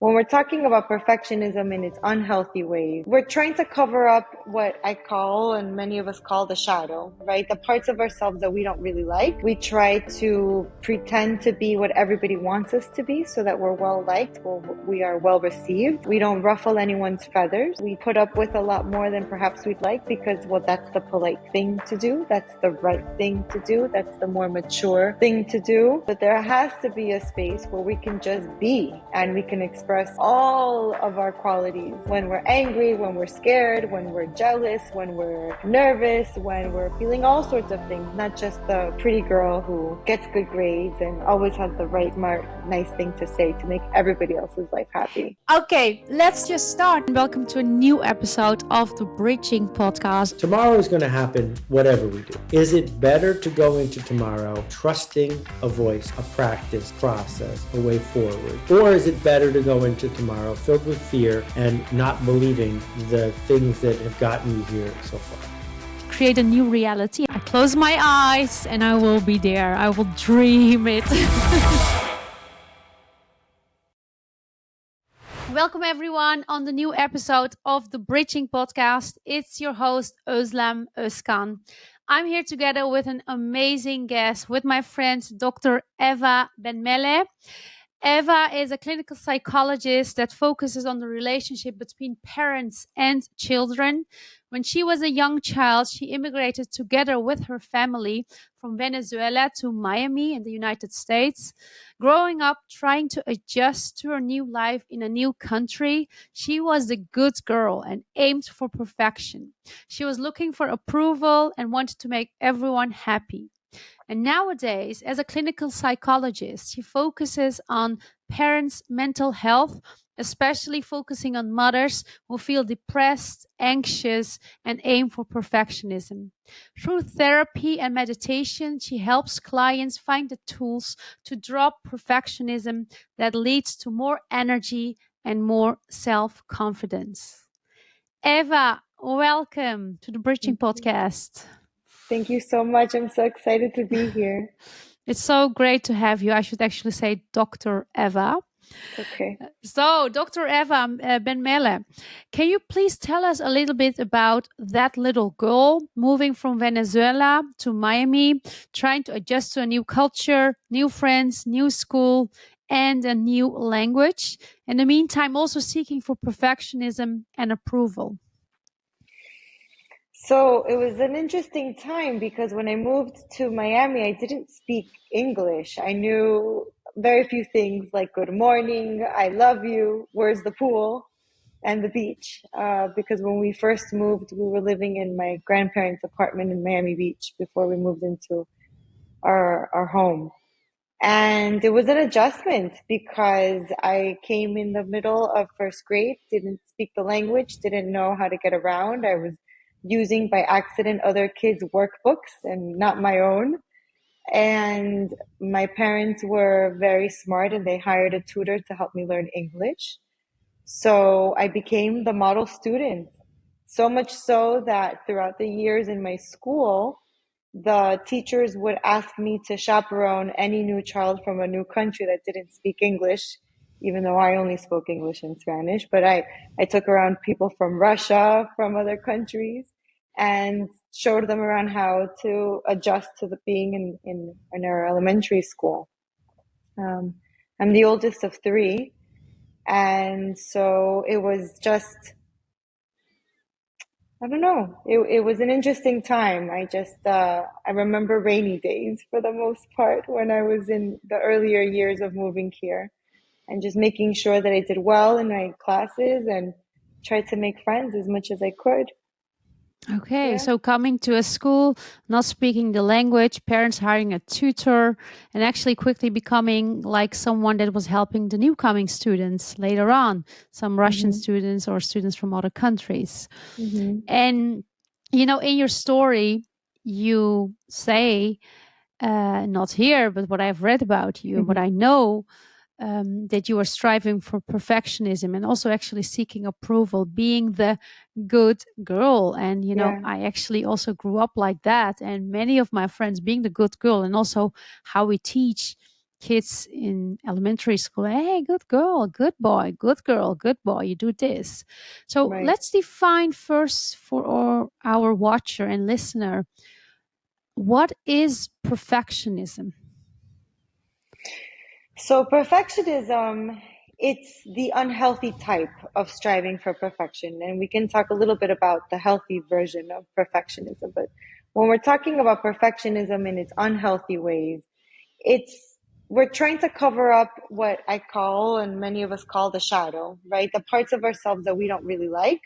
When we're talking about perfectionism in its unhealthy ways, we're trying to cover up what I call, and many of us call, the shadow, right? The parts of ourselves that we don't really like. We try to pretend to be what everybody wants us to be so that we're well liked, we are well received. We don't ruffle anyone's feathers. We put up with a lot more than perhaps we'd like because, well, that's the polite thing to do. That's the right thing to do. That's the more mature thing to do. But there has to be a space where we can just be and we can express all of our qualities when we're angry, when we're scared, when we're jealous, when we're nervous, when we're feeling all sorts of things, not just the pretty girl who gets good grades and always has the right nice thing to say to make everybody else's life happy. Okay, let's just start. Welcome to a new episode of the Bridging Podcast. Tomorrow is going to happen whatever we do. Is it better to go into tomorrow trusting a voice, a practice, process, a way forward? Or is it better to go into tomorrow filled with fear and not believing the things that have gotten you here so far? Create a new reality. I close my eyes and I will be there. I will dream it. Welcome everyone on the new episode of the Bridging Podcast. It's your host Özlem Özkan. I'm here together with an amazing guest, with my friend Dr. Eva Benmeleh. Eva is a clinical psychologist that focuses on the relationship between parents and children. When she was a young child, she immigrated together with her family from Venezuela to Miami in the United States. Growing up, trying to adjust to her new life in a new country, she was the good girl and aimed for perfection. She was looking for approval and wanted to make everyone happy. And nowadays, as a clinical psychologist, she focuses on parents' mental health, especially focusing on mothers who feel depressed, anxious, and aim for perfectionism. Through therapy and meditation, she helps clients find the tools to drop perfectionism that leads to more energy and more self-confidence. Eva, welcome to the Bridging Podcast. Thank you so much. I'm so excited to be here. It's so great to have you. I should actually say Dr. Eva. Okay. So, Dr. Eva Benmeleh, can you please tell us a little bit about that little girl moving from Venezuela to Miami, trying to adjust to a new culture, new friends, new school, and a new language? In the meantime, also seeking for perfectionism and approval. So it was an interesting time because when I moved to Miami, I didn't speak English. I knew very few things like good morning, I love you, where's the pool, and the beach. Because when we first moved, we were living in my grandparents' apartment in Miami Beach before we moved into our home. And it was an adjustment because I came in the middle of first grade, didn't speak the language, didn't know how to get around. I was using by accident other kids' workbooks and not my own. And my parents were very smart and they hired a tutor to help me learn English. So I became the model student. So much so that throughout the years in my school, the teachers would ask me to chaperone any new child from a new country that didn't speak English, even though I only spoke English and Spanish. But I took around people from Russia, from other countries, and showed them around how to adjust to the being in our elementary school. I'm the oldest of three. And so it was just, I don't know. It was an interesting time. I remember rainy days for the most part when I was in the earlier years of moving here and just making sure that I did well in my classes and tried to make friends as much as I could. Okay, so coming to a school, not speaking the language, parents hiring a tutor, and actually quickly becoming like someone that was helping the new coming students later on, some Russian students or students from other countries. And, you know, in your story, you say, not here, but what I've read about you, what I know, that you are striving for perfectionism and also actually seeking approval, being the good girl. And, you know, I actually also grew up like that. And many of my friends being the good girl and also how we teach kids in elementary school. Hey, good girl, good boy, good girl, good boy, you do this. So Right. let's define first for our watcher and listener, what is perfectionism? So perfectionism, it's the unhealthy type of striving for perfection. And we can talk a little bit about the healthy version of perfectionism. But when we're talking about perfectionism in its unhealthy ways, we're trying to cover up what I call, and many of us call, the shadow, right? The parts of ourselves that we don't really like.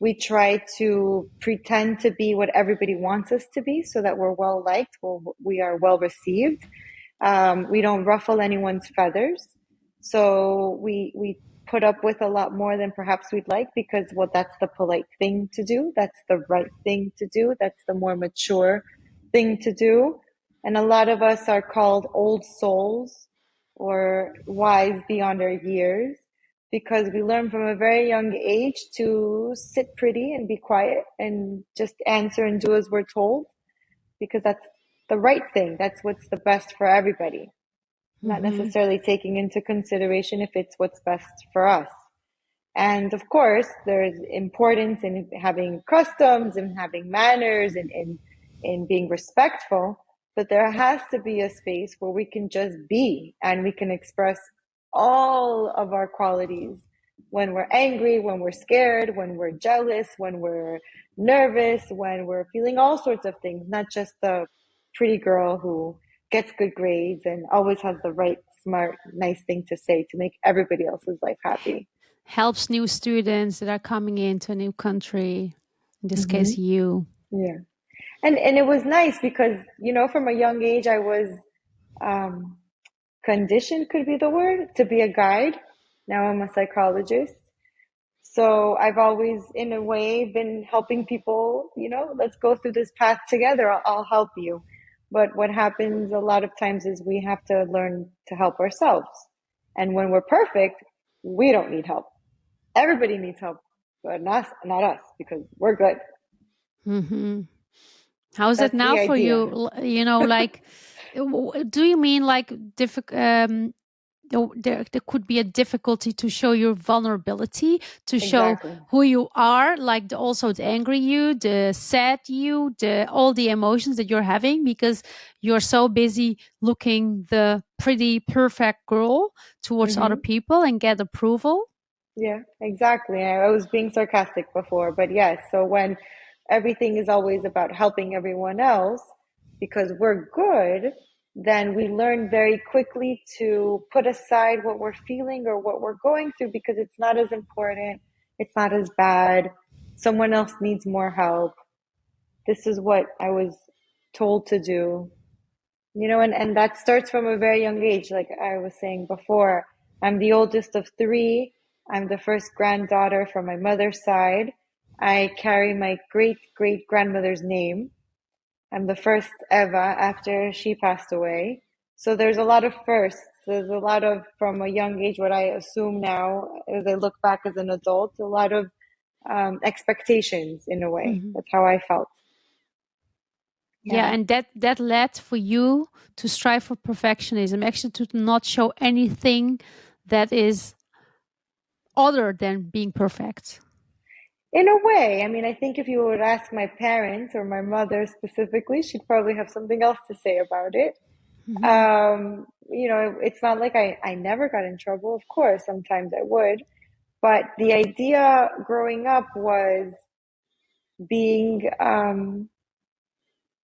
We try to pretend to be what everybody wants us to be so that we're well liked, we are well received. We don't ruffle anyone's feathers. So we put up with a lot more than perhaps we'd like because, well, that's the polite thing to do. That's the right thing to do. That's the more mature thing to do. And a lot of us are called old souls or wise beyond our years because we learn from a very young age to sit pretty and be quiet and just answer and do as we're told because that's the right thing. That's what's the best for everybody, not necessarily taking into consideration if it's what's best for us. And of course, there's importance in having customs and having manners and in being respectful, but there has to be a space where we can just be and we can express all of our qualities when we're angry, when we're scared, when we're jealous, when we're nervous, when we're feeling all sorts of things, not just the pretty girl who gets good grades and always has the right, smart, nice thing to say to make everybody else's life happy. Helps new students that are coming into a new country, in this case you. Yeah. And it was nice because, from a young age, I was conditioned, could be the word, to be a guide. Now I'm a psychologist. So I've always, in a way, been helping people, let's go through this path together. I'll help you. But what happens a lot of times is we have to learn to help ourselves. And when we're perfect, we don't need help. Everybody needs help, but not us, because we're good. How is That's it now the for idea. you? Like, do you mean like there could be a difficulty to show your vulnerability, to show Exactly. who you are, like also the angry you, the sad you, all the emotions that you're having because you're so busy looking the pretty perfect girl towards other people and get approval? Yeah, exactly. I was being sarcastic before, but yes. So when everything is always about helping everyone else because we're good, then we learn very quickly to put aside what we're feeling or what we're going through because it's not as important, it's not as bad. Someone else needs more help. This is what I was told to do. And that starts from a very young age. Like I was saying before, I'm the oldest of three. I'm the first granddaughter from my mother's side. I carry my great great grandmother's name. I'm the first Eva after she passed away. So there's a lot of firsts. There's a lot of, from a young age, what I assume now, as I look back as an adult, a lot of expectations in a way. That's how I felt. Yeah, and that led for you to strive for perfectionism, actually to not show anything that is other than being perfect. In a way, I mean, I think if you would ask my parents or my mother specifically, she'd probably have something else to say about it. It's not like I never got in trouble. Of course, sometimes I would. But the idea growing up was being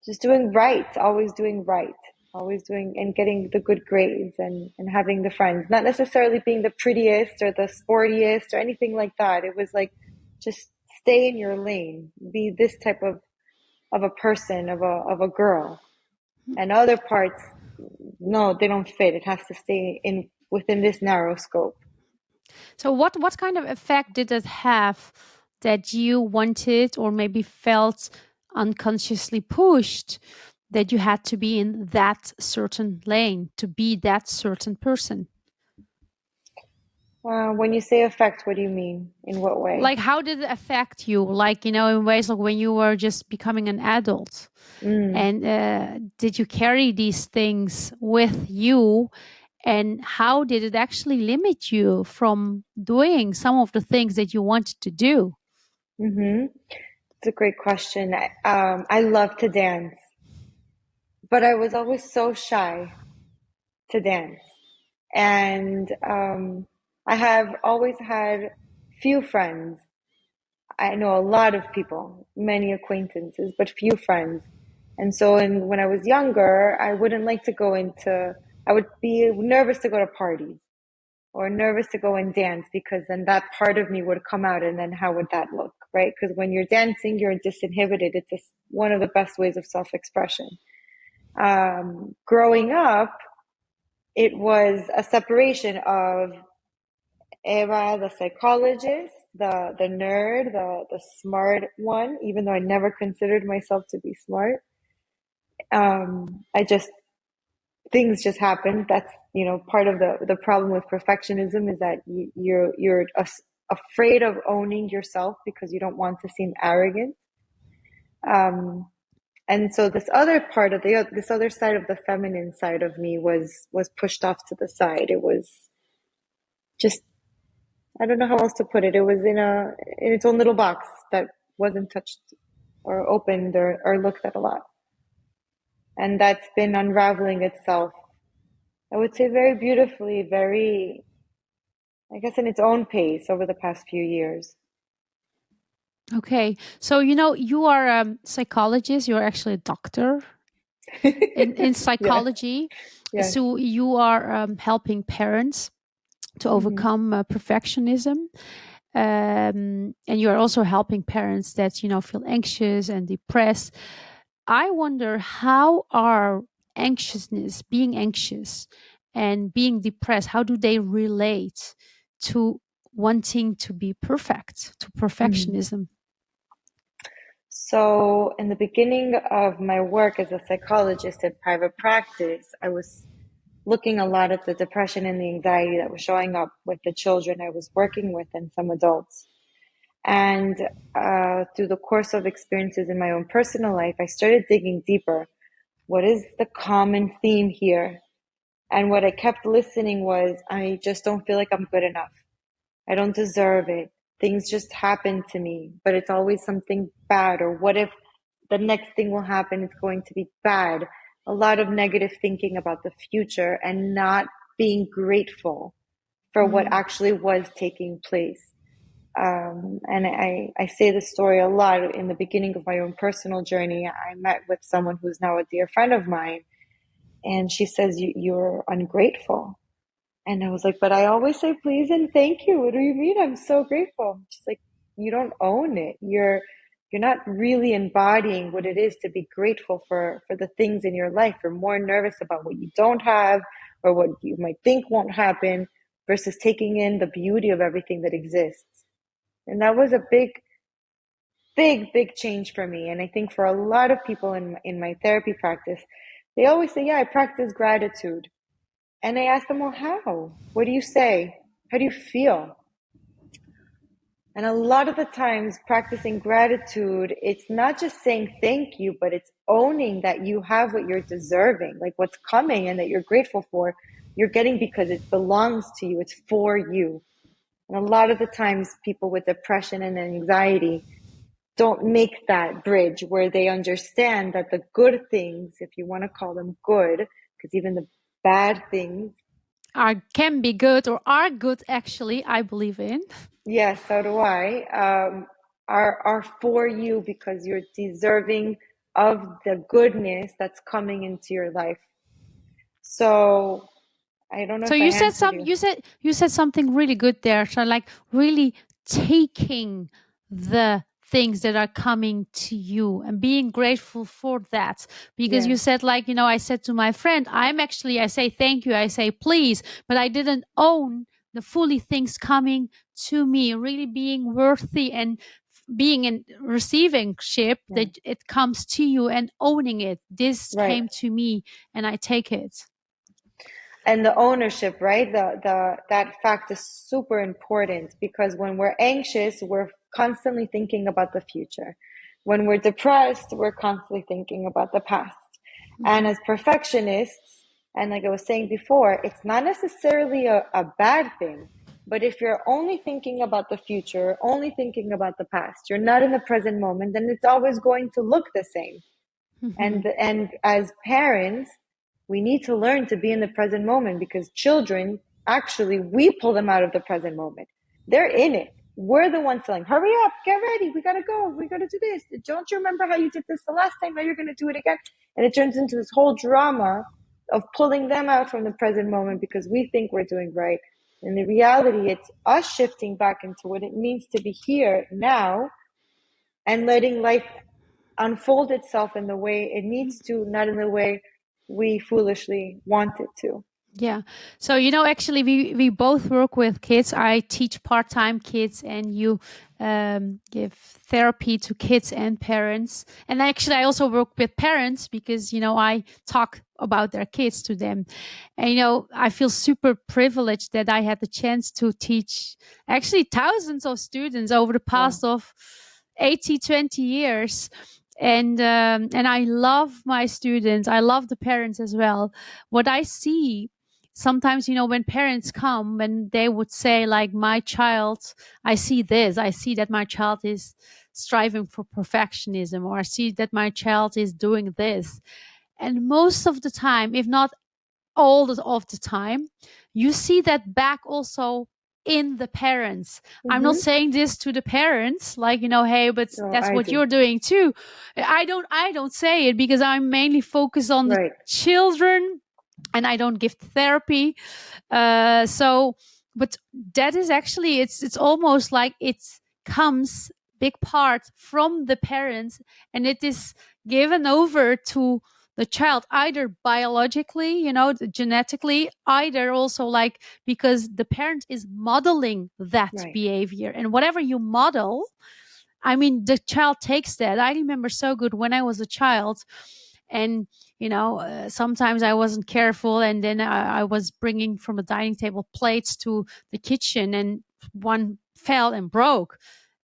just doing right, always doing right, always doing and getting the good grades and having the friends, not necessarily being the prettiest or the sportiest or anything like that. It was like just stay in your lane, be this type of a person, of a girl. And other parts, no, they don't fit. It has to stay within this narrow scope. So what kind of effect did it have that you wanted or maybe felt unconsciously pushed that you had to be in that certain lane, to be that certain person? When you say affect, what do you mean? In what way? Like, how did it affect you? Like, in ways like when you were just becoming an adult. And did you carry these things with you And how did it actually limit you from doing some of the things that you wanted to do? Mm-hmm. It's a great question. I love to dance, but I was always so shy to dance. And I have always had few friends. I know a lot of people, many acquaintances, but few friends. And so when I was younger, I wouldn't like to I would be nervous to go to parties or nervous to go and dance because then that part of me would come out and then how would that look, right? Because when you're dancing, you're disinhibited. It's one of the best ways of self-expression. Growing up, it was a separation of Eva, the psychologist, the nerd, the smart one, even though I never considered myself to be smart. I just things just happen. That's part of the problem with perfectionism is that you're afraid of owning yourself because you don't want to seem arrogant. And so this other part of this other side of the feminine side of me was pushed off to the side. It was just I don't know how else to put it. It was in its own little box that wasn't touched or opened or looked at a lot. And that's been unraveling itself, I would say very beautifully, I guess in its own pace over the past few years. Okay. So, you are a psychologist, you're actually a doctor in psychology. Yes. So you are helping parents to overcome perfectionism. And you are also helping parents that, feel anxious and depressed. I wonder, how are being anxious and being depressed, how do they relate to wanting to be perfect, to perfectionism? So in the beginning of my work as a psychologist in private practice, I was looking a lot at the depression and the anxiety that was showing up with the children I was working with and some adults. And through the course of experiences in my own personal life, I started digging deeper. What is the common theme here? And what I kept listening was, I just don't feel like I'm good enough. I don't deserve it. Things just happen to me, but it's always something bad. Or what if the next thing will happen? It's going to be bad. A lot of negative thinking about the future and not being grateful for what actually was taking place. And I say this story a lot. In the beginning of my own personal journey, I met with someone who's now a dear friend of mine, and she says, you're ungrateful. And I was like, but I always say please and thank you. What do you mean? I'm so grateful. She's like, you don't own it. You're not really embodying what it is to be grateful for the things in your life. You're more nervous about what you don't have or what you might think won't happen versus taking in the beauty of everything that exists. And that was a big, big, big change for me. And I think for a lot of people in my therapy practice, they always say, yeah, I practice gratitude. And I ask them, well, how? What do you say? How do you feel? And a lot of the times practicing gratitude, it's not just saying thank you, but it's owning that you have what you're deserving, like what's coming and that you're grateful for, you're getting because it belongs to you. It's for you. And a lot of the times people with depression and anxiety don't make that bridge where they understand that the good things, if you want to call them good, because even the bad things can be good or are good, actually, I believe in. Yes, so do I. Are for you because you're deserving of the goodness that's coming into your life. So I don't know So if I answered you. you said something really good there. So like really taking the things that are coming to you and being grateful for that, because you said, like, I said to my friend, I say thank you, I say please, but I didn't own the fully things coming to me, really being worthy and being in receiving ship that it comes to you and owning it. This Right. came to me and I take it. And the ownership, right? That fact is super important because when we're anxious, we're constantly thinking about the future. When we're depressed, we're constantly thinking about the past. And as perfectionists, And like I was saying before, it's not necessarily a bad thing. But if you're only thinking about the future, only thinking about the past, you're not in the present moment, then it's always going to look the same. And as parents, we need to learn to be in the present moment, because children, actually, we pull them out of the present moment. They're in it. We're the ones telling, hurry up, get ready, we gotta go, we gotta do this. Don't you remember how you did this the last time? Now you're gonna do it again. And it turns into this whole drama of pulling them out from the present moment because we think we're doing right. In the reality, it's us shifting back into what it means to be here now and letting life unfold itself in the way it needs to, not in the way we foolishly want it to. Yeah. So, actually, we both work with kids. I teach part-time kids, and you give therapy to kids and parents. And actually, I also work with parents because, I talk about their kids to them. And, I feel super privileged that I had the chance to teach actually thousands of students over the past of 20 years. And I love my students. I love the parents as well. What I see sometimes, when parents come and they would say, like, my child, I see that my child is striving for perfectionism, or I see that my child is doing this. And most of the time, if not all of the time, you see that back also in the parents. I'm not saying this to the parents, like, hey, but that's what you're doing too. I don't say it because I'm mainly focused on the children, and I don't give therapy. But that is actually, it's almost like it comes big part from the parents, and it is given over to the child, either biologically, genetically, either also like because the parent is modeling that behavior. And whatever you model, I mean, the child takes that. I remember so good when I was a child, and sometimes I wasn't careful, and then I was bringing from the dining table plates to the kitchen, and one fell and broke.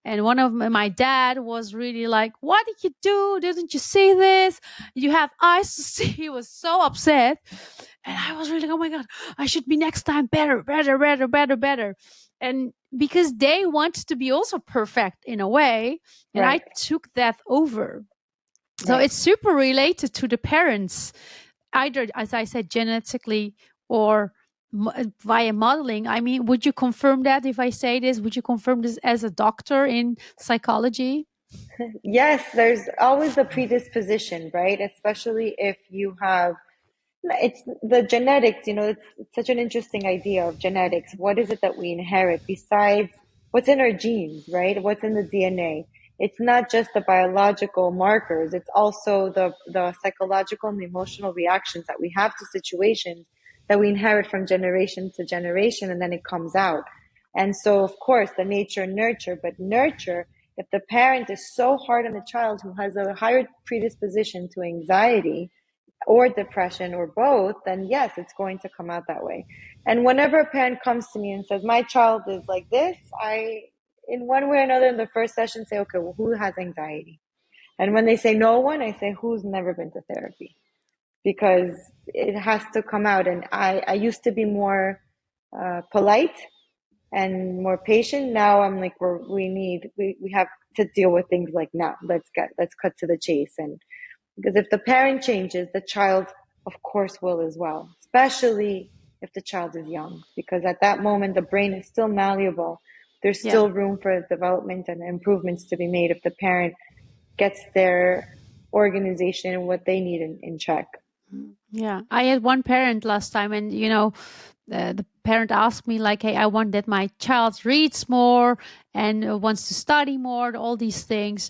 And one of my dad was really like, what did you do? Didn't you see this? You have eyes to see. He was so upset. And I was really like, oh my God, I should be next time better. And because they wanted to be also perfect in a way, and I took that over. So it's super related to the parents, either, as I said, genetically or via modeling. I mean, would you confirm that if I say this? Would you confirm this as a doctor in psychology? Yes, there's always a predisposition, right? Especially if you have, it's the genetics, it's such an interesting idea of genetics. What is it that we inherit besides what's in our genes, right? What's in the DNA? It's not just the biological markers, it's also the psychological and the emotional reactions that we have to situations that we inherit from generation to generation, and then it comes out. And so, of course, the nature, nurture, but nurture, if the parent is so hard on the child who has a higher predisposition to anxiety or depression or both, then yes, it's going to come out that way. And whenever a parent comes to me and says, my child is like this, I, in one way or another, in the first session, say, okay, well, who has anxiety? And when they say no one, I say, who's never been to therapy? Because it has to come out. And I used to be more polite and more patient. Now I'm like, we have to deal with things like now. Let's cut to the chase. And because if the parent changes, the child, of course, will as well, especially if the child is young, because at that moment, the brain is still malleable. There's still room for development and improvements to be made if the parent gets their organization and what they need in check. Yeah, I had one parent last time, and the parent asked me like, hey, I want that my child reads more and wants to study more, all these things.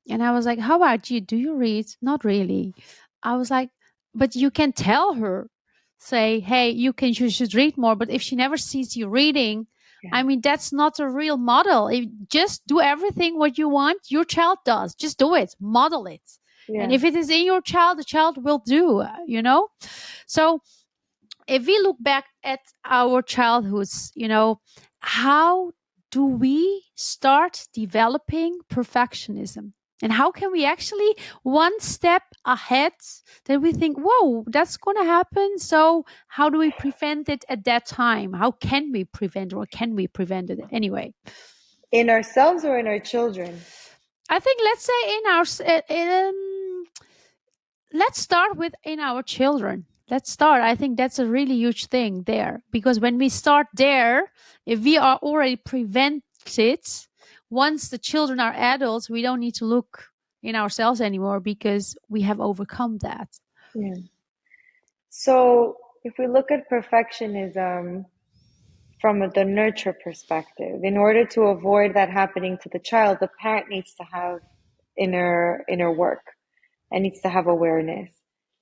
And I was like, how about you? Do you read? Not really. I was like, but you can tell her, say, hey, you should read more. But if she never sees you reading, I mean, that's not a real model. Just do everything what you want your child does. Just do it, model it. And if it is in your child, the child will do, So if we look back at our childhoods, how do we start developing perfectionism? And how can we actually one step ahead that we think, whoa, that's going to happen. So how do we prevent it at that time? How can we prevent, or can we prevent it anyway? In ourselves or in our children? I think let's say let's start with in our children. Let's start. I think that's a really huge thing there, because when we start there, if we are already prevented, once the children are adults, we don't need to look in ourselves anymore because we have overcome that. Yeah. So if we look at perfectionism from the nurture perspective, in order to avoid that happening to the child, the parent needs to have inner work and needs to have awareness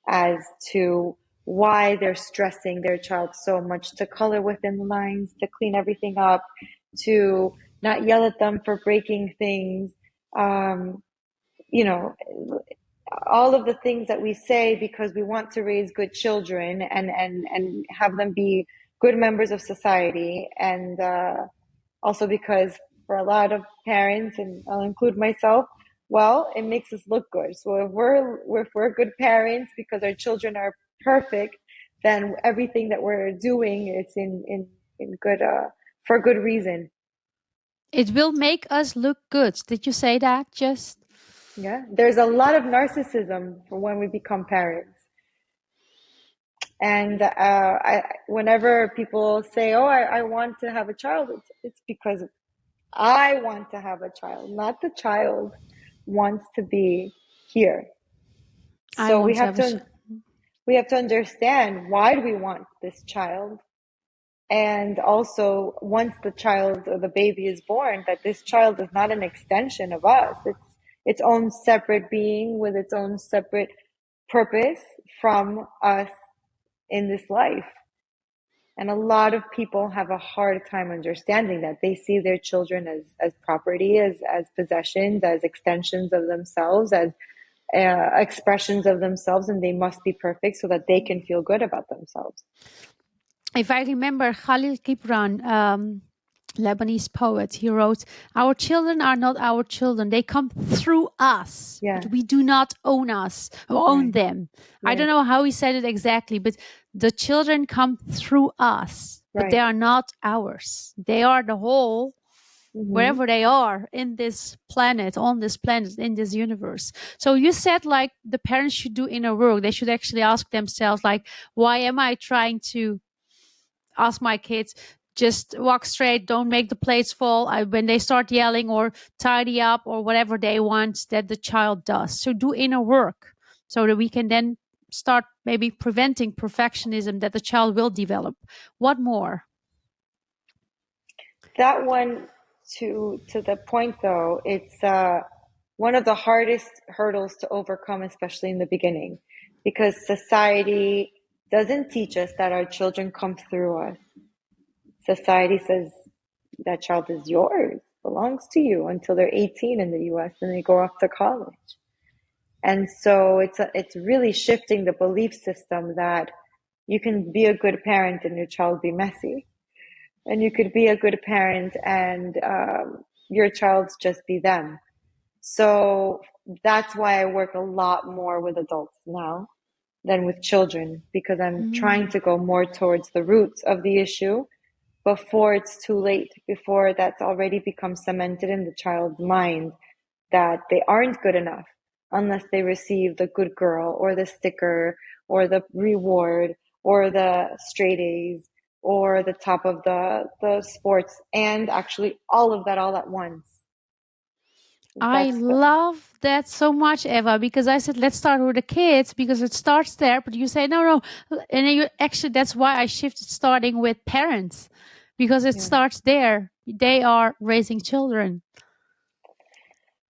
as to why they're stressing their child so much, to color within the lines, to clean everything up, to not yell at them for breaking things. You know, all of the things that we say because we want to raise good children and have them be good members of society. And also because for a lot of parents, and I'll include myself, well, it makes us look good. So if we're good parents because our children are perfect, then everything that we're doing is in good for good reason. It will make us look good. Did you say that just? Yeah, there's a lot of narcissism for when we become parents. And whenever people say, "Oh, I want to have a child," it's because I want to have a child, not the child wants to be here. I So want to have we have to understand, why do we want this child? And also, once the child or the baby is born, that this child is not an extension of us. It's its own separate being with its own separate purpose from us in this life. And a lot of people have a hard time understanding that. They see their children as property, as possessions, as extensions of themselves, as expressions of themselves, and they must be perfect so that they can feel good about themselves. If I remember Khalil Gibran, Lebanese poet, he wrote, "Our children are not our children. They come through us. Yeah. But we do not own us or own Right. them." I Right. don't know how he said it exactly, but the children come through us, but Right. they are not ours. They are the whole, wherever they are in this planet, on this planet, in this universe. So you said like the parents should do inner work. They should actually ask themselves like, why am I trying to ask my kids, just walk straight, don't make the plates fall when they start yelling, or tidy up, or whatever they want that the child does. So do inner work so that we can then start maybe preventing perfectionism that the child will develop. What more? That one, to the point though, it's one of the hardest hurdles to overcome, especially in the beginning, because society doesn't teach us that our children come through us. Society says that child is yours, belongs to you until they're 18 in the US and they go off to college. And so it's really shifting the belief system that you can be a good parent and your child be messy. And you could be a good parent and your child's just be them. So that's why I work a lot more with adults now than with children, because I'm trying to go more towards the roots of the issue before it's too late, before that's already become cemented in the child's mind that they aren't good enough unless they receive the good girl or the sticker or the reward or the straight A's or the top of the sports, and actually all of that all at once. I love that so much, Eva, because I said, let's start with the kids because it starts there. But you say, no. And actually, that's why I shifted starting with parents, because it starts there. They are raising children.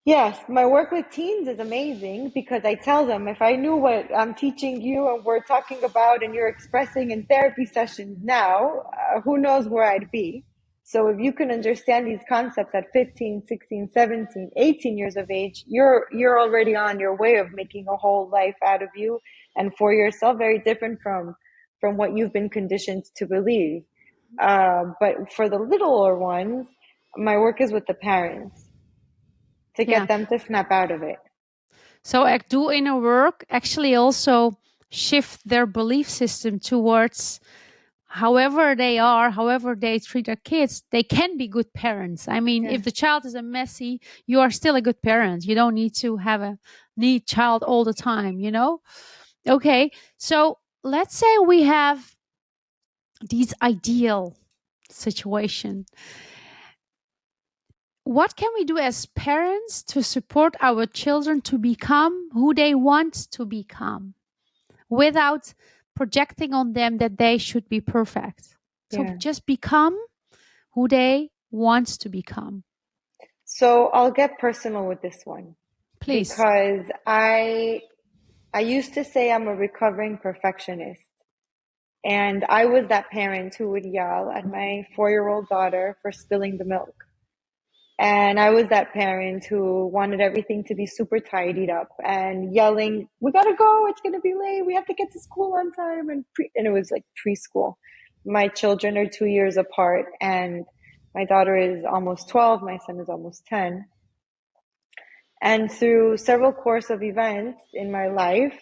Yes, my work with teens is amazing because I tell them, if I knew what I'm teaching you and we're talking about and you're expressing in therapy sessions now, who knows where I'd be. So if you can understand these concepts at 15, 16, 17, 18 years of age, you're already on your way of making a whole life out of you and for yourself, very different from what you've been conditioned to believe. But for the littler ones, my work is with the parents, to get them to snap out of it. So do inner work actually also shift their belief system towards however they are, however they treat their kids, they can be good parents. I mean, if the child is a messy, you are still a good parent. You don't need to have a neat child all the time, you know? Okay, so let's say we have these ideal situation. What can we do as parents to support our children to become who they want to become without projecting on them that they should be perfect? So just become who they want to become. So I'll get personal with this one. Please. Because I used to say I'm a recovering perfectionist. And I was that parent who would yell at my 4-year-old daughter for spilling the milk. And I was that parent who wanted everything to be super tidied up and yelling, we gotta go, it's gonna be late, we have to get to school on time. And it was like preschool. My children are 2 years apart, and my daughter is almost 12, my son is almost 10. And through several course of events in my life,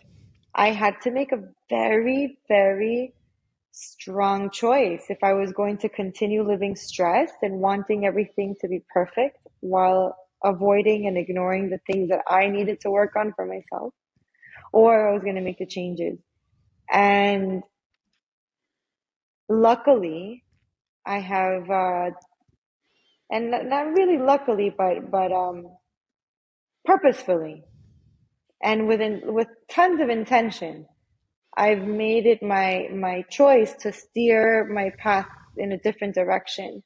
I had to make a very, very strong choice if I was going to continue living stressed and wanting everything to be perfect while avoiding and ignoring the things that I needed to work on for myself, or I was going to make the changes. And luckily, I have, and not really luckily, but purposefully and with tons of intention, I've made it my choice to steer my path in a different direction,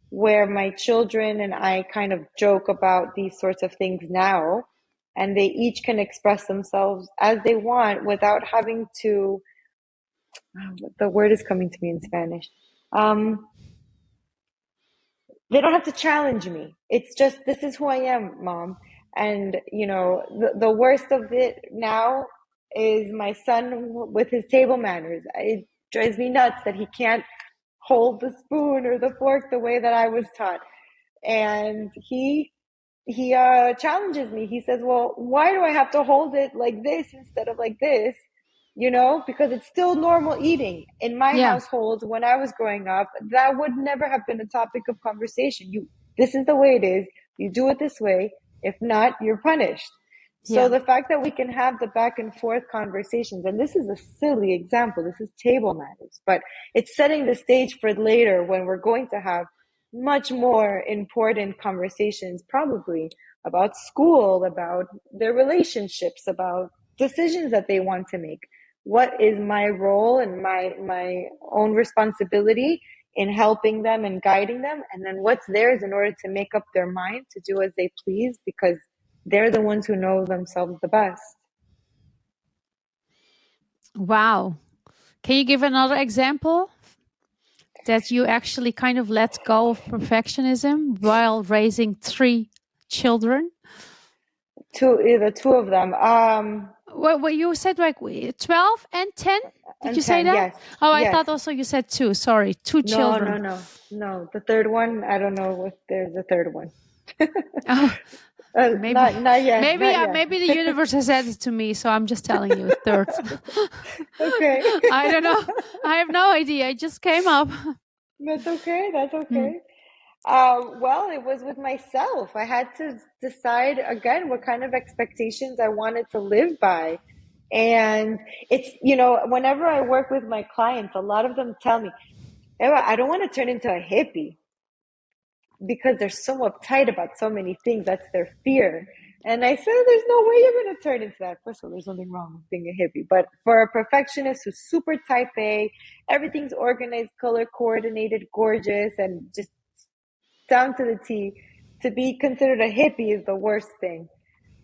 where my children and I kind of joke about these sorts of things now, and they each can express themselves as they want without having to, the word is coming to me in Spanish. They don't have to challenge me. It's just, this is who I am, Mom. And, you know, the worst of it now is my son with his table manners. It drives me nuts that he can't hold the spoon or the fork the way that I was taught. And he challenges me. He says, well, why do I have to hold it like this instead of like this? You know, because it's still normal eating. In my household, when I was growing up, that would never have been a topic of conversation. This is the way it is. You do it this way. If not, you're punished. So the fact that we can have the back and forth conversations, and this is a silly example, this is table manners, but it's setting the stage for later when we're going to have much more important conversations, probably about school, about their relationships, about decisions that they want to make. What is my role and my own responsibility in helping them and guiding them? And then what's theirs in order to make up their mind to do as they please, because they're the ones who know themselves the best. Wow. Can you give another example that you actually kind of let go of perfectionism while raising 3 children? The two of them. What you said, like 12 and 10? Did you say 10, that? yes. Oh, I thought also you said 2. Sorry, 2 children. No. The third one, I don't know if there's a third one. Oh, maybe not yet. Maybe the universe has said it to me, so I'm just telling you, third. Okay. I don't know. I have no idea. It just came up. That's okay. Well, it was with myself. I had to decide again what kind of expectations I wanted to live by. And it's, you know, whenever I work with my clients, a lot of them tell me, Eva, I don't want to turn into a hippie because they're so uptight about so many things. That's their fear. And I said, there's no way you're going to turn into that. First of all, there's nothing wrong with being a hippie. But for a perfectionist who's super type A, everything's organized, color coordinated, gorgeous, and just down to the T, to be considered a hippie is the worst thing.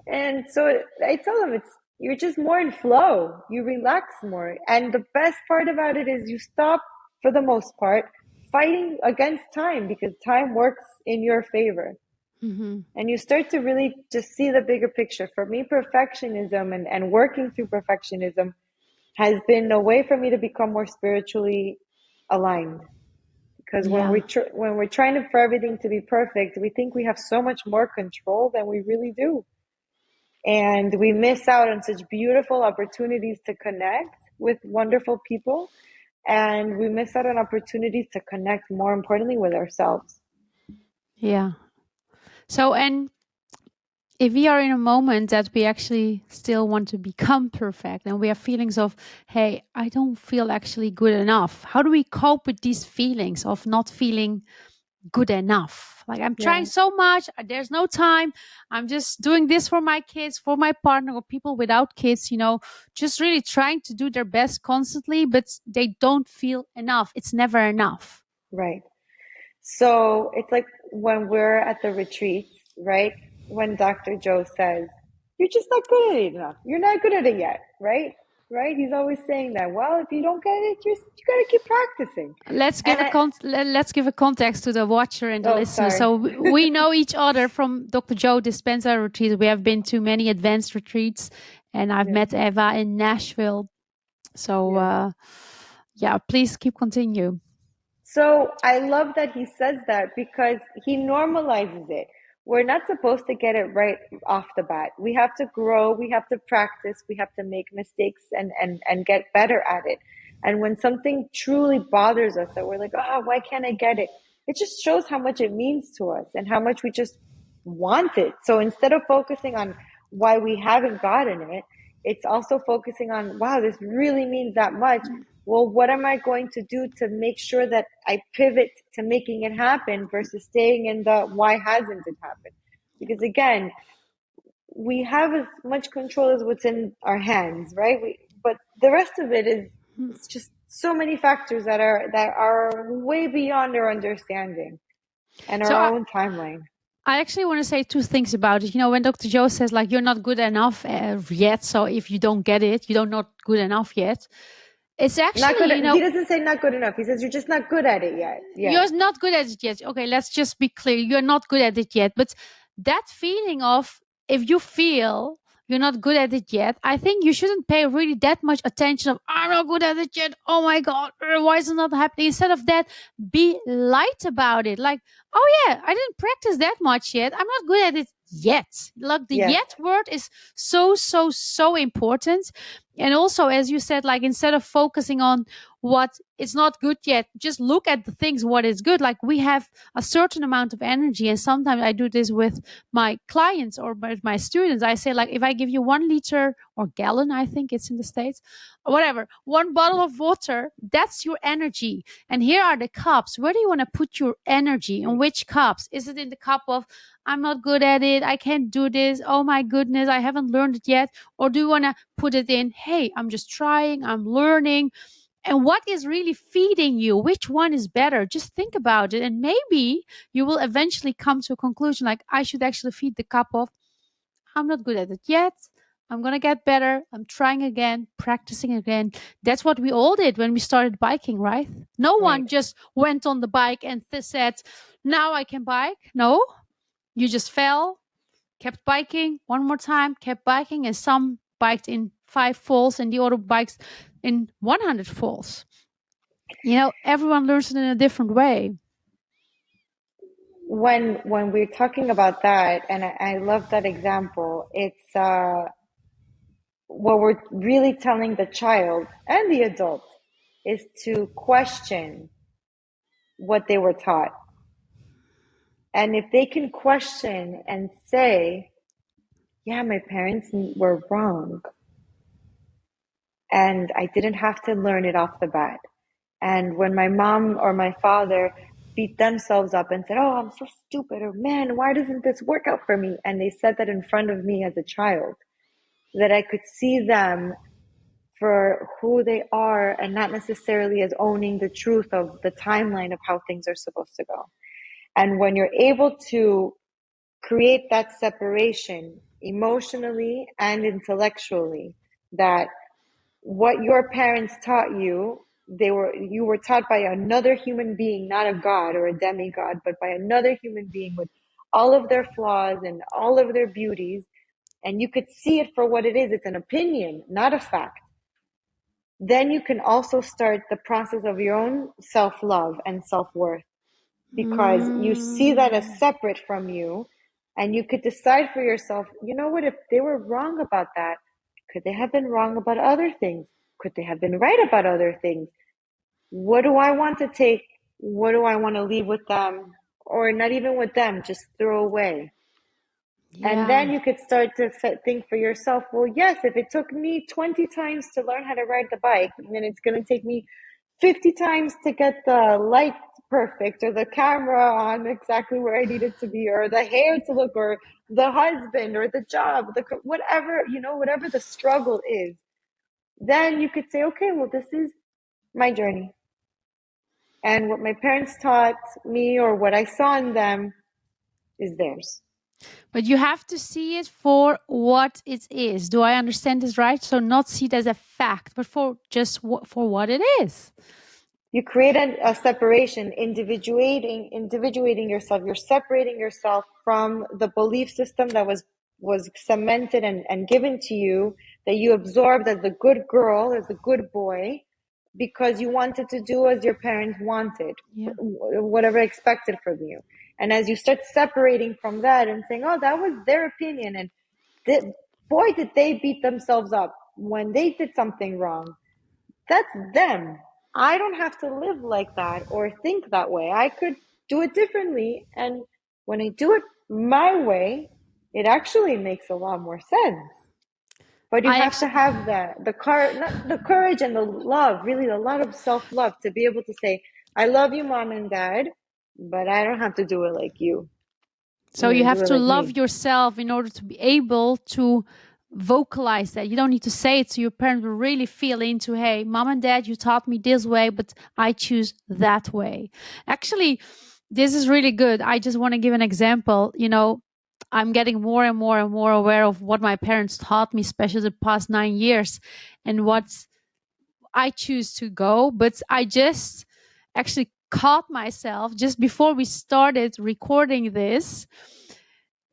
And so I tell them, you're just more in flow. You relax more. And the best part about it is you stop, for the most part, fighting against time, because time works in your favor. Mm-hmm. And you start to really just see the bigger picture. For me, perfectionism and working through perfectionism has been a way for me to become more spiritually aligned. because when we're trying for everything to be perfect, we think we have so much more control than we really do. And we miss out on such beautiful opportunities to connect with wonderful people. And we miss out on opportunities to connect, more importantly, with ourselves. Yeah. So, and if we are in a moment that we actually still want to become perfect and we have feelings of, hey, I don't feel actually good enough, how do we cope with these feelings of not feeling good enough? Like, I'm trying so much, there's no time, I'm just doing this for my kids, for my partner, or people without kids, just really trying to do their best constantly, but they don't feel enough. It's never enough. Right. So it's like when we're at the retreats, right? When Dr. Joe says, you're just not good at it enough. You're not good at it yet, right? Right? He's always saying that. Well, if you don't get it, you got to keep practicing. Let's give a context to the watcher and the listener. Sorry. So we know each other from Dr. Joe Dispenza retreats. We have been to many advanced retreats, and I've met Eva in Nashville. So please continue. So I love that he says that because he normalizes it. We're not supposed to get it right off the bat. We have to grow, we have to practice, we have to make mistakes and get better at it. And when something truly bothers us that we're like, why can't I get it? It just shows how much it means to us and how much we just want it. So instead of focusing on why we haven't gotten it, it's also focusing on, wow, this really means that much. Well, what am I going to do to make sure that I pivot to making it happen versus staying in the why hasn't it happened? Because again, we have as much control as what's in our hands, right? But the rest of it is it's just so many factors that are way beyond our understanding and our own timeline. I actually want to say two things about it. When Dr. Joe says, like, you're not good enough yet, so if you don't get it, you're not good enough yet. It's actually, not good. He doesn't say not good enough. He says you're just not good at it yet. You're not good at it yet. Okay, let's just be clear. You're not good at it yet. But that feeling of, if you feel you're not good at it yet, I think you shouldn't pay really that much attention of, I'm not good at it yet. Oh my God, why is it not happening? Instead of that, be light about it. Like, oh yeah, I didn't practice that much yet. I'm not good at it yet. Like the yet word is so important. And also, as you said, like, instead of focusing on what it's not good yet, just look at the things what is good. Like, we have a certain amount of energy, and sometimes I do this with my clients or with my students. I say, like, if I give you 1 liter or gallon, I think it's in the States, or whatever, 1 bottle of water, that's your energy. And here are the cups. Where do you want to put your energy? In which cups? Is it in the cup of, I'm not good at it, I can't do this, oh my goodness, I haven't learned it yet? Or do you want to put it in, hey, I'm just trying, I'm learning? And what is really feeding you? Which one is better? Just think about it. And maybe you will eventually come to a conclusion, like, I should actually feed the cup of, I'm not good at it yet, I'm going to get better, I'm trying again, practicing again. That's what we all did when we started biking, right? No one just went on the bike and said, now I can bike. No, you just fell, kept biking, one more time, kept biking, and some biked in 5 falls and the other bikes in 100 falls. Everyone learns it in a different way. When we're talking about that, and I love that example, it's what we're really telling the child and the adult is to question what they were taught. And if they can question and say, yeah, my parents were wrong, and I didn't have to learn it off the bat. And when my mom or my father beat themselves up and said, oh, I'm so stupid, or man, why doesn't this work out for me? And they said that in front of me as a child, that I could see them for who they are and not necessarily as owning the truth of the timeline of how things are supposed to go. And when you're able to create that separation emotionally and intellectually, that what your parents taught you, you were taught by another human being, not a god or a demigod, but by another human being with all of their flaws and all of their beauties, and you could see it for what it is. It's an opinion, not a fact. then you can also start the process of your own self-love and self-worth, because you see that as separate from you, and you could decide for yourself, you know what, if they were wrong about that, could they have been wrong about other things? Could they have been right about other things? What do I want to take? What do I want to leave with them? Or not even with them, just throw away. And then you could start to think for yourself, well, yes, if it took me 20 times to learn how to ride the bike, then it's going to take me 50 times to get the light perfect, or the camera on exactly where I need it to be, or the hair to look, or the husband, or the job, whatever, whatever the struggle is. Then you could say, okay, well, this is my journey. And what my parents taught me, or what I saw in them, is theirs. But you have to see it for what it is. Do I understand this right? So not see it as a fact, but for just for what it is. You create a separation, individuating yourself. You're separating yourself from the belief system that was cemented and given to you, that you absorbed as the good girl, as the good boy, because you wanted to do as your parents wanted, whatever expected from you. And as you start separating from that and saying, oh, that was their opinion, and boy, did they beat themselves up when they did something wrong. That's them. I don't have to live like that or think that way. I could do it differently. And when I do it my way, it actually makes a lot more sense. But you have to have the courage and the love, really a lot of self-love, to be able to say, I love you, mom and dad, but I don't have to do it like you. So you have to love yourself in order to be able to vocalize that. You don't need to say it to your parents, but really feel into, hey, mom and dad, you taught me this way, but I choose that way. Actually, this is really good. I just want to give an example. I'm getting more and more and more aware of what my parents taught me, especially the past 9 years, and what I choose to go. But I just actually caught myself just before we started recording this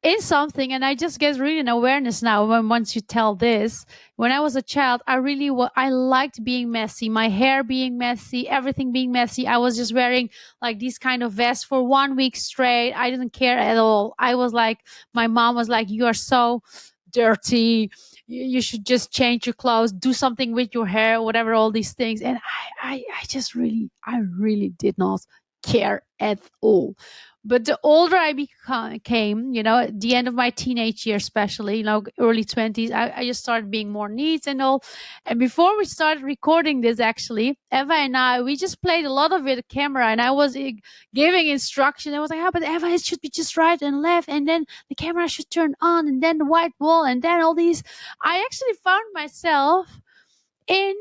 in something, and I just get really an awareness now once you tell this. When I was a child, I liked being messy, my hair being messy, everything being messy. I was just wearing like these kind of vests for 1 week straight. I didn't care at all. I was like, my mom was like, you are so dirty, you should just change your clothes, do something with your hair, whatever, all these things. And I really did not care at all. But the older I became, at the end of my teenage years, especially, early 20s, I just started being more neat and all. And before we started recording this, actually, Eva and I, we just played a lot of it at camera, and I was giving instruction. I was like, but Eva, it should be just right and left, and then the camera should turn on, and then the white wall, and then all these. I actually found myself in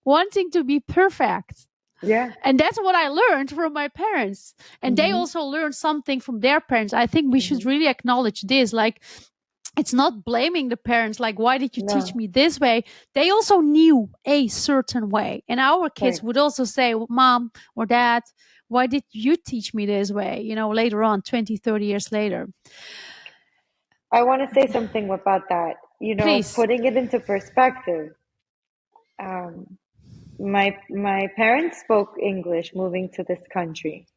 wanting to be perfect. Yeah. And that's what I learned from my parents. And they also learned something from their parents. I think we should really acknowledge this. Like, it's not blaming the parents, like, why did you teach me this way? They also knew a certain way. And our kids would also say, mom or dad, why did you teach me this way? Later on, 20, 30 years later. I want to say something about that. Please. Putting it into perspective. My parents spoke English moving to this country,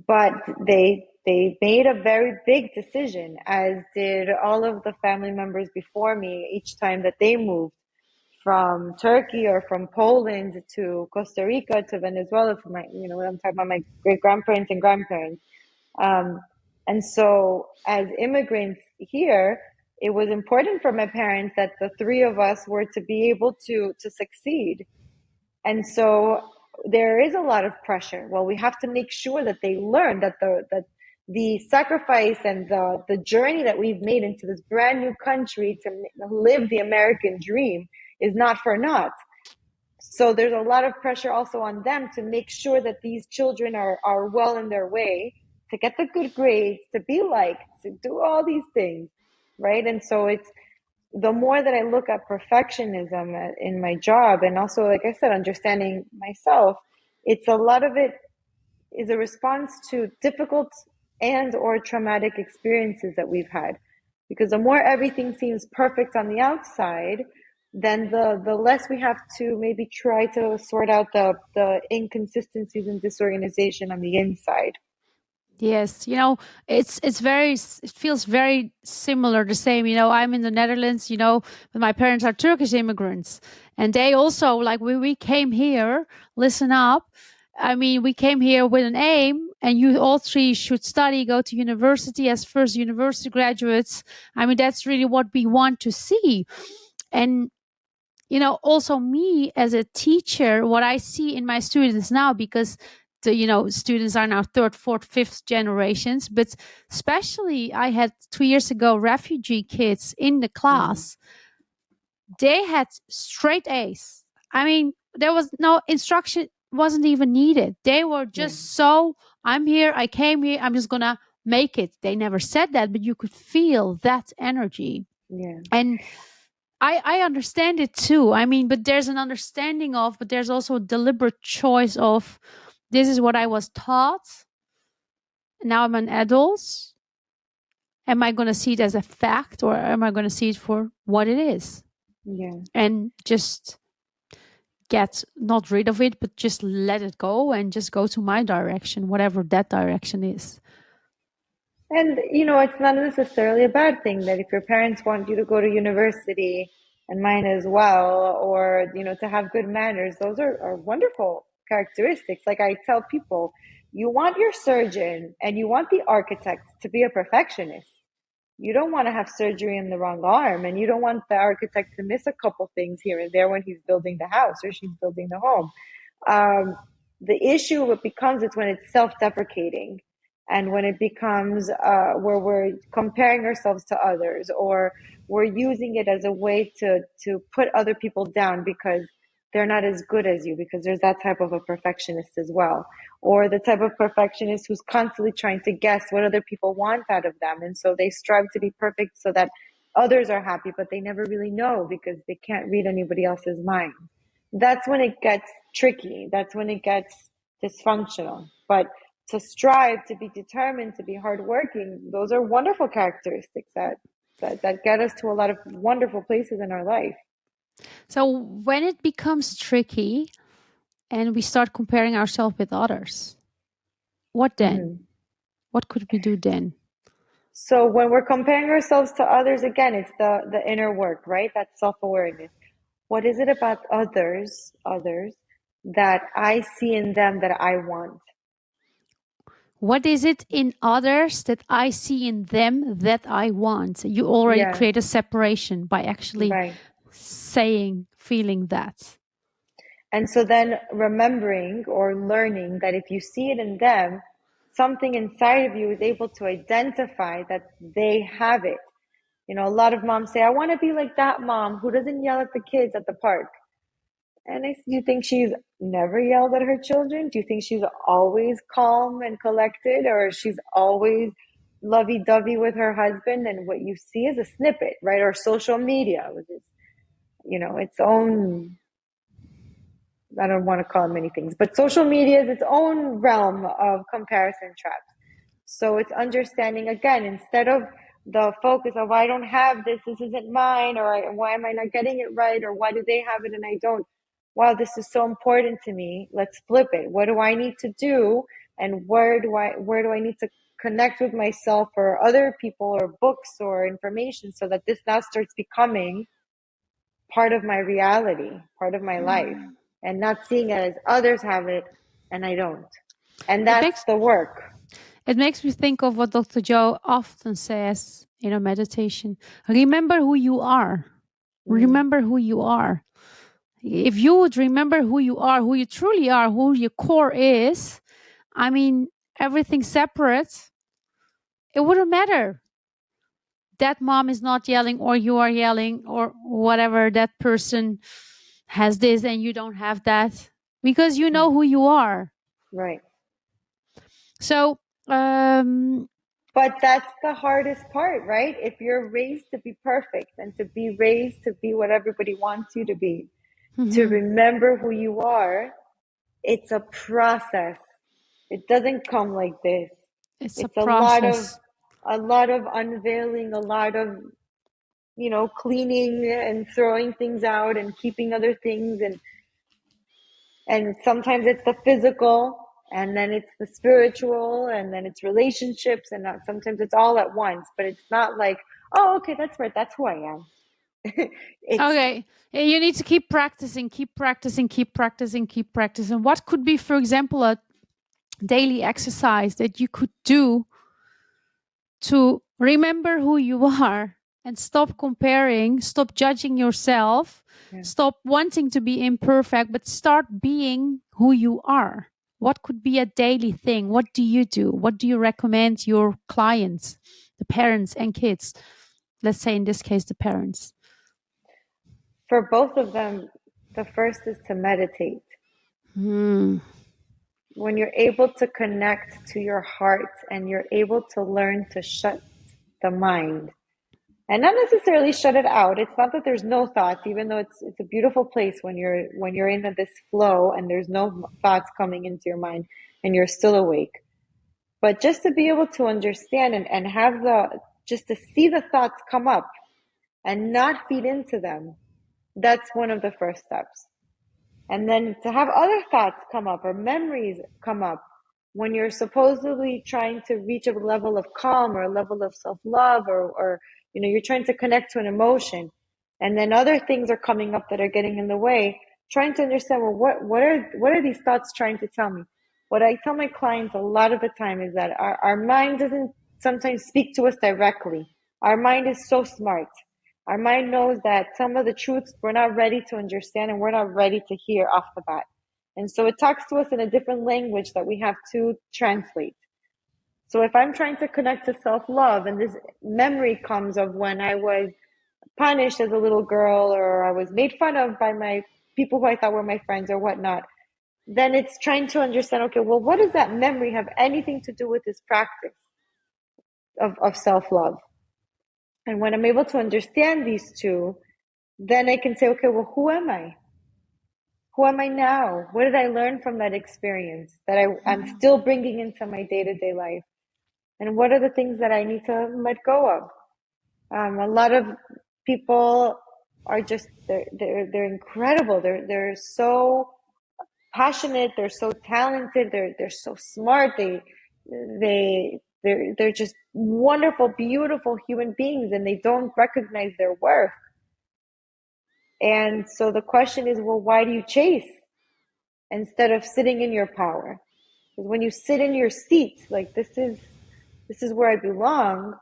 but they made a very big decision, as did all of the family members before me, each time that they moved from Turkey or from Poland to Costa Rica to Venezuela, for my, I'm talking about my great grandparents and grandparents. And so as immigrants here, it was important for my parents that the three of us were to be able to succeed. And so there is a lot of pressure. Well, we have to make sure that they learn that the sacrifice and the journey that we've made into this brand new country to live the American dream is not for naught. So there's a lot of pressure also on them to make sure that these children are well in their way, to get the good grades, to be liked, to do all these things, right? And so it's, the more that I look at perfectionism in my job, and also, like I said, understanding myself, it's a lot of it is a response to difficult and or traumatic experiences that we've had. Because the more everything seems perfect on the outside, then the less we have to maybe try to sort out the inconsistencies and disorganization on the inside. Yes, it feels very similar, the same. I'm in the Netherlands, but my parents are Turkish immigrants, and they also, like, when we came here, listen up. I mean, we came here with an aim, and you all three should study, go to university as first university graduates. I mean, that's really what we want to see. And also me as a teacher, what I see in my students now, because the students are now third, fourth, fifth generations, but especially I had 2 years ago refugee kids in the class. They had straight A's. I mean, there was no instruction, wasn't even needed. They were just I'm here, I came here, I'm just gonna make it. They never said that, but you could feel that energy. And I understand it too. I mean, but there's an understanding of, but there's also a deliberate choice of, this is what I was taught. Now I'm an adult. Am I going to see it as a fact, or am I going to see it for what it is? And just get not rid of it, but just let it go and just go to my direction, whatever that direction is. And, it's not necessarily a bad thing that if your parents want you to go to university, and mine as well, or, to have good manners, those are wonderful characteristics. Like I tell people, you want your surgeon and you want the architect to be a perfectionist. You don't want to have surgery in the wrong arm, and you don't want the architect to miss a couple things here and there when he's building the house or she's building the home. The issue what becomes is when it's self-deprecating, and when it becomes where we're comparing ourselves to others, or we're using it as a way to put other people down because they're not as good as you, because there's that type of a perfectionist as well, or the type of perfectionist who's constantly trying to guess what other people want out of them, and so they strive to be perfect so that others are happy, but they never really know because they can't read anybody else's mind. That's when it gets tricky. That's when it gets dysfunctional. But to strive, to be determined, to be hardworking, those are wonderful characteristics that get us to a lot of wonderful places in our life. So when it becomes tricky and we start comparing ourselves with others, what then? What could we do then? So when we're comparing ourselves to others, again, it's the inner work, right? That self-awareness. What is it about others that I see in them that I want? What is it in others that I see in them that I want? You already create a separation by actually feeling that. And so then remembering or learning that if you see it in them, something inside of you is able to identify that they have it. A lot of moms say, I want to be like that mom who doesn't yell at the kids at the park. And I said, do you think she's never yelled at her children? Do you think she's always calm and collected, or she's always lovey-dovey with her husband? And what you see is a snippet, right? Or social media, which is, its own, I don't want to call it many things, but social media is its own realm of comparison traps. So it's understanding, again, instead of the focus of, I don't have this isn't mine, or why am I not getting it right, or why do they have it and I don't? Wow, this is so important to me. Let's flip it. What do I need to do? And where do I need to connect with myself or other people or books or information so that this now starts becoming part of my reality, part of my life, and not seeing it as others have it and I don't. And that's the work. It makes me think of what Dr. Joe often says in a meditation. Remember who you are. Remember who you are. If you would remember who you are, who you truly are, who your core is, I mean, everything separate, it wouldn't matter. That mom is not yelling, or you are yelling, or whatever, that person has this and you don't have that, because you know who you are. Right. So, but that's the hardest part, right? If you're raised to be perfect and to be raised to be what everybody wants you to be, to remember who you are, it's a process. It doesn't come like this. It's a process. A lot of unveiling, a lot of cleaning and throwing things out and keeping other things, and sometimes it's the physical, and then it's the spiritual, and then it's relationships, and sometimes it's all at once. But it's not like, oh, okay, that's right, that's who I am. Okay. You need to keep practicing, keep practicing, keep practicing, keep practicing. What could be, for example, a daily exercise that you could do to remember who you are and stop comparing, stop judging yourself, stop wanting to be imperfect, but start being who you are? What could be a daily thing? What do you do? What do you recommend your clients, the parents and kids? Let's say in this case, the parents. For both of them, the first is to meditate. When you're able to connect to your heart and you're able to learn to shut the mind, and not necessarily shut it out. It's not that there's no thoughts, even though it's a beautiful place when you're in this flow and there's no thoughts coming into your mind and you're still awake. But just to be able to understand and have just to see the thoughts come up and not feed into them, that's one of the first steps. And then to have other thoughts come up or memories come up when you're supposedly trying to reach a level of calm or a level of self-love, or you're trying to connect to an emotion, and then other things are coming up that are getting in the way, trying to understand, well, what are these thoughts trying to tell me? What I tell my clients a lot of the time is that our mind doesn't sometimes speak to us directly. Our mind is so smart. Our mind knows that some of the truths we're not ready to understand and we're not ready to hear off the bat. And so it talks to us in a different language that we have to translate. So if I'm trying to connect to self-love and this memory comes of when I was punished as a little girl, or I was made fun of by my people who I thought were my friends or whatnot, then it's trying to understand, okay, well, what does that memory have anything to do with this practice of self-love? And when I'm able to understand these two, then I can say, okay, well, who am I? Who am I now? What did I learn from that experience that I'm still bringing into my day-to-day life? And what are the things that I need to let go of? A lot of people are just, they're incredible. They're so passionate. They're so talented. They're so smart. They're just wonderful, beautiful human beings, and they don't recognize their worth. And so the question is, well, why do you chase instead of sitting in your power? Because when you sit in your seat, like this is where I belong,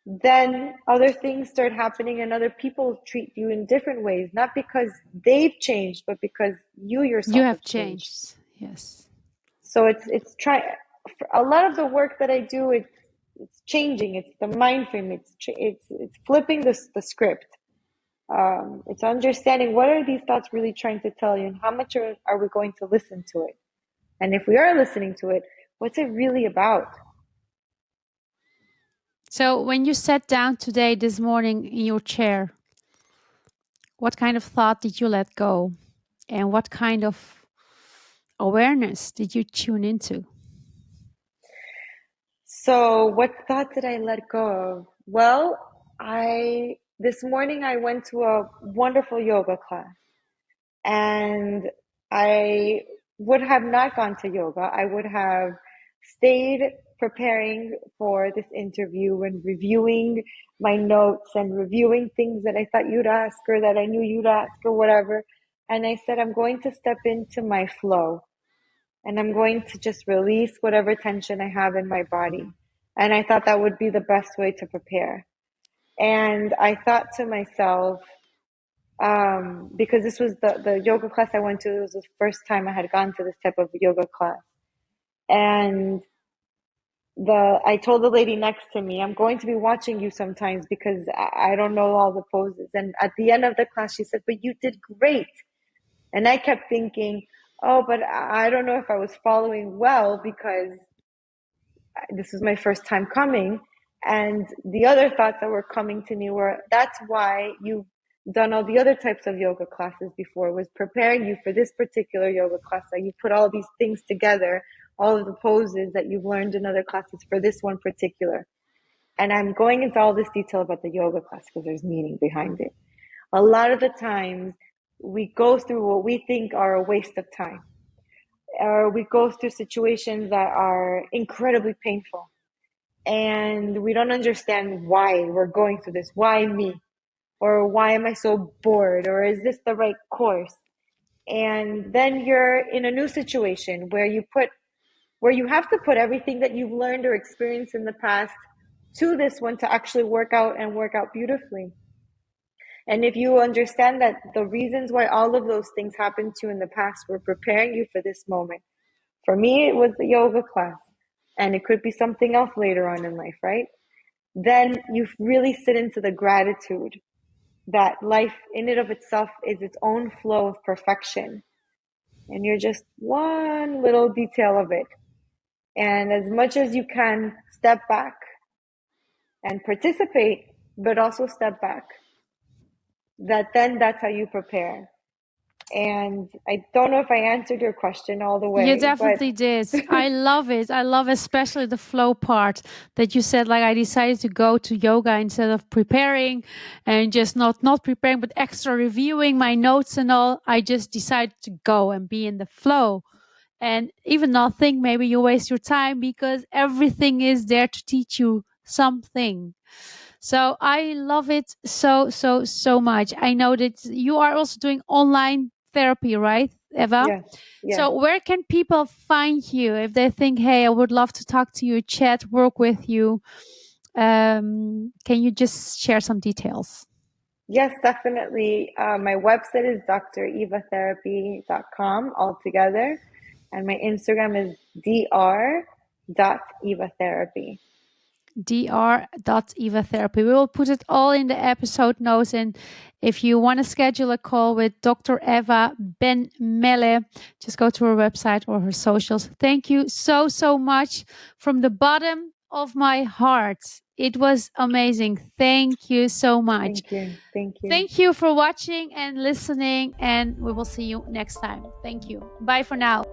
then other things start happening and other people treat you in different ways, not because they've changed, but because you yourself have changed. Yes. So it's a lot of the work that I do, it's changing. It's the mind frame. It's flipping the script. It's understanding what are these thoughts really trying to tell you, and how much are we going to listen to it? And if we are listening to it, what's it really about? So when you sat down this morning in your chair, what kind of thought did you let go? And what kind of awareness did you tune into? So what thought did I let go of? Well, this morning I went to a wonderful yoga class, and I would have not gone to yoga. I would have stayed preparing for this interview and reviewing my notes and reviewing things that I thought you'd ask or that I knew you'd ask or whatever. And I said, I'm going to step into my flow, and I'm going to just release whatever tension I have in my body. And I thought that would be the best way to prepare. And I thought to myself, because this was the yoga class I went to, it was the first time I had gone to this type of yoga class. And I told the lady next to me, I'm going to be watching you sometimes because I don't know all the poses. And at the end of the class, she said, but you did great. And I kept thinking, oh, but I don't know if I was following well because this was my first time coming. And the other thoughts that were coming to me were, that's why you've done all the other types of yoga classes before, was preparing you for this particular yoga class. That you put all these things together, all of the poses that you've learned in other classes for this one particular. and I'm going into all this detail about the yoga class because there's meaning behind it. A lot of the times we go through what we think are a waste of time, or we go through situations that are incredibly painful, and we don't understand why we're going through this. Why me? Or why am I so bored? Or is this the right course? And then you're in a new situation where you have to put everything that you've learned or experienced in the past to this one to actually work out and work out beautifully. And if you understand that the reasons why all of those things happened to you in the past were preparing you for this moment. For me, it was the yoga class, and it could be something else later on in life, right? Then you really sit into the gratitude that life in and of itself is its own flow of perfection. And you're just one little detail of it. And as much as you can, step back and participate, but also step back. That's how you prepare. And I don't know if I answered your question all the way. You definitely did. I love it. I love especially the flow part that you said, like, I decided to go to yoga instead of preparing and just not preparing, but extra reviewing my notes and all. I just decided to go and be in the flow and even not think maybe you waste your time because everything is there to teach you something. So I love it so much. I know that you are also doing online therapy, right, Eva? Yes. Yes. So where can people find you if they think, hey, I would love to talk to you, chat, work with you? Can you just share some details? Yes, definitely. My website is drevatherapy.com altogether. And my Instagram is dr.evatherapy. dr.evatherapy. We will put it all in the episode notes. And if you want to schedule a call with Dr. Eva Benmeleh, just go to her website or her socials. Thank you so much from the bottom of my heart. It was amazing. Thank you so much. Thank you. Thank you. Thank you for watching and listening, and we will see you next time. Thank you. Bye for now.